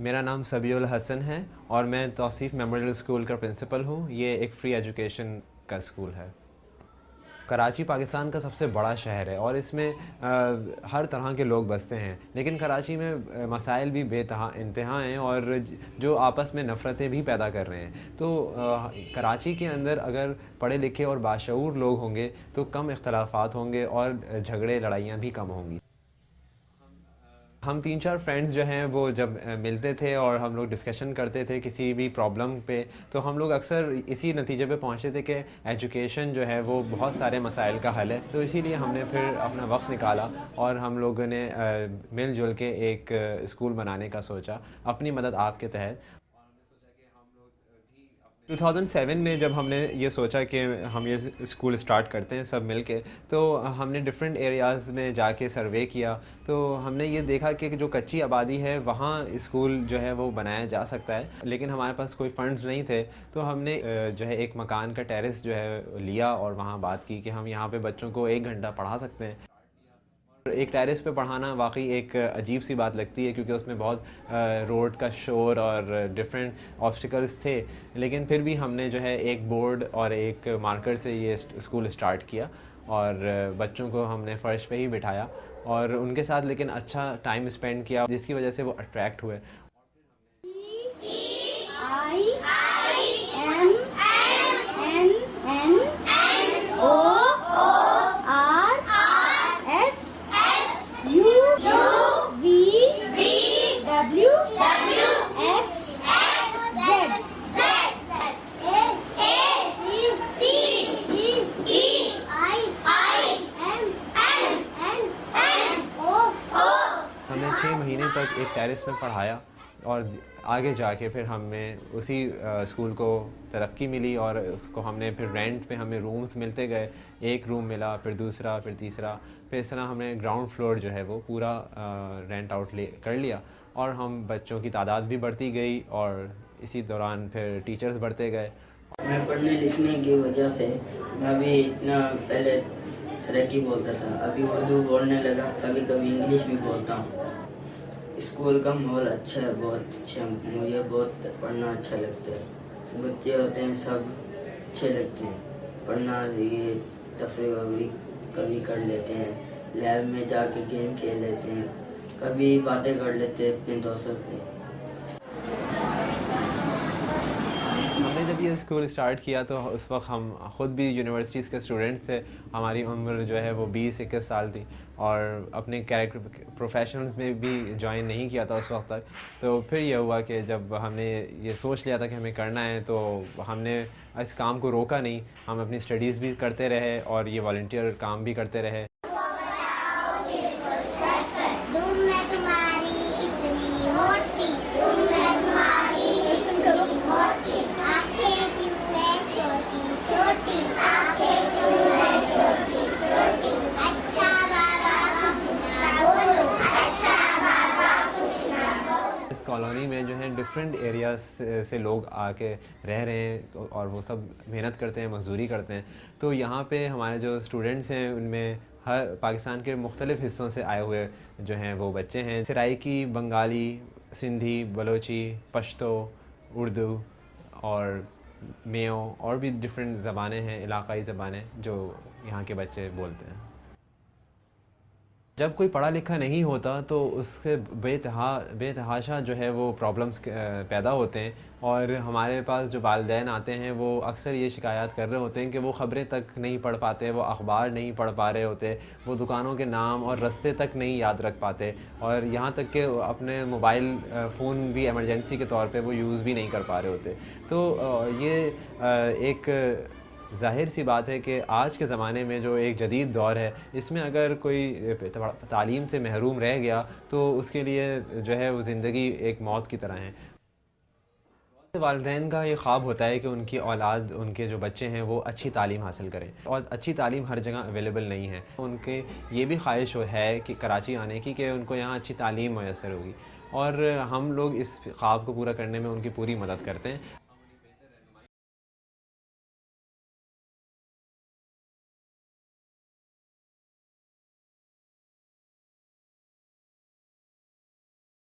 मेरा नाम सबीउल हसन है और मैं तौसीफ़ मेमोरियल स्कूल का प्रिंसिपल हूँ। ये एक फ्री एजुकेशन का स्कूल है। कराची पाकिस्तान का सबसे बड़ा शहर है और इसमें हर तरह के लोग बसते हैं, लेकिन कराची में मसाइल भी इंतहा हैं और जो आपस में नफ़रतें भी पैदा कर रहे हैं। तो कराची के अंदर अगर पढ़े लिखे और बाशऊर लोग होंगे तो कम इख्तलाफात होंगे और झगड़े लड़ाइयाँ भी कम होंगी। हम 3-4 फ्रेंड्स जो हैं वो जब मिलते थे और हम लोग डिस्कशन करते थे किसी भी प्रॉब्लम पे, तो हम लोग अक्सर इसी नतीजे पे पहुंचते थे कि एजुकेशन जो है वो बहुत सारे मसाइल का हल है। तो इसीलिए हमने फिर अपना वक्त निकाला और हम लोगों ने मिलजुल के एक स्कूल बनाने का सोचा अपनी मदद आपके तहत। 2007 में जब हमने ये सोचा कि हम ये स्कूल स्टार्ट करते हैं सब मिल के, तो हमने डिफरेंट एरियाज़ में जाके सर्वे किया। तो हमने ये देखा कि जो कच्ची आबादी है वहाँ स्कूल जो है वो बनाया जा सकता है, लेकिन हमारे पास कोई फ़ंड्स नहीं थे। तो हमने जो है एक मकान का टेरेस जो है लिया और वहाँ बात की कि हम यहाँ पे बच्चों को 1 घंटा पढ़ा सकते हैं। एक टेरेस पे पढ़ाना वाकई एक अजीब सी बात लगती है क्योंकि उसमें बहुत रोड का शोर और डिफरेंट ऑब्स्टिकल्स थे, लेकिन फिर भी हमने जो है एक बोर्ड और एक मार्कर से ये स्कूल स्टार्ट किया और बच्चों को हमने फ़र्श पे ही बिठाया और उनके साथ लेकिन अच्छा टाइम स्पेंड किया जिसकी वजह से वो अट्रैक्ट हुए। हमने 6 महीने तक एक टेरेस में पढ़ाया और आगे जाके फिर हमें उसी स्कूल को तरक्की मिली और उसको हमने फिर रेंट पे हमें रूम्स मिलते गए। एक रूम मिला, फिर दूसरा, फिर तीसरा, फिर इस तरह हमने ग्राउंड फ्लोर जो है वो पूरा रेंट आउट कर लिया और हम बच्चों की तादाद भी बढ़ती गई और इसी दौरान फिर टीचर्स बढ़ते गए। मैं पढ़ने लिखने की वजह से मैं भी इतना पहले सराइकी बोलता था, अभी उर्दू बोलने लगा, कभी कभी इंग्लिश भी बोलता हूँ। स्कूल का माहौल अच्छा है, बहुत अच्छा, मुझे बहुत पढ़ना अच्छा लगता है। बच्चे होते हैं सब अच्छे लगते हैं, पढ़ना ये तफरीह वफरी कभी कर लेते हैं, लैब में जाके गेम खेल लेते हैं, कभी बातें कर लेते हैं अपने दोस्तों से। हमने जब ये स्कूल स्टार्ट किया तो उस वक्त हम ख़ुद भी यूनिवर्सिटीज़ के स्टूडेंट्स थे। हमारी उम्र जो है वो 20-21 साल थी और अपने कैरेक्टर प्रोफेशनल्स में भी ज्वाइन नहीं किया था उस वक्त तक। तो फिर ये हुआ कि जब हमने ये सोच लिया था कि हमें करना है तो हमने इस काम को रोका नहीं। हम अपनी स्टडीज़ भी करते रहे और ये वॉलंटियर काम भी करते रहे। कॉलोनी में जो है डिफरेंट एरियाज से लोग आके रह रहे हैं और वो सब मेहनत करते हैं, मज़दूरी करते हैं। तो यहाँ पे हमारे जो स्टूडेंट्स हैं उनमें हर पाकिस्तान के मुख्तलिफ़ हिस्सों से आए हुए जो हैं वो बच्चे हैं। सराइकी, बंगाली, सिंधी, बलोची, पश्तो, उर्दू और मेयो और भी डिफरेंट ज़बानें हैं, इलाक़ाई ज़बानें जो यहाँ के बच्चे बोलते हैं। जब कोई पढ़ा लिखा नहीं होता तो उससे बेतहाशा जो है वो प्रॉब्लम्स पैदा होते हैं और हमारे पास जो वालिदैन आते हैं वो अक्सर ये शिकायत कर रहे होते हैं कि वो ख़बरें तक नहीं पढ़ पाते, वो अखबार नहीं पढ़ पा रहे होते, वो दुकानों के नाम और रस्ते तक नहीं याद रख पाते और यहाँ तक कि अपने मोबाइल फ़ोन भी एमरजेंसी के तौर पे वो यूज़ भी नहीं कर पा रहे होते। तो ये एक ज़ाहिर सी बात है कि आज के ज़माने में जो एक जदीद दौर है इसमें अगर कोई तालीम से महरूम रह गया तो उसके लिए जो है वो ज़िंदगी एक मौत की तरह है। बहुत से वालिदैन का ये ख्वाब होता है कि उनकी औलाद, उनके जो बच्चे हैं वो अच्छी तालीम हासिल करें और अच्छी तालीम हर जगह अवेलेबल नहीं है। उनके ये भी ख्वाहिश है कि कराची आने की कि उनको यहाँ अच्छी तालीम मैसर होगी और हम लोग इस ख्वाब को पूरा करने में उनकी पूरी मदद करते हैं।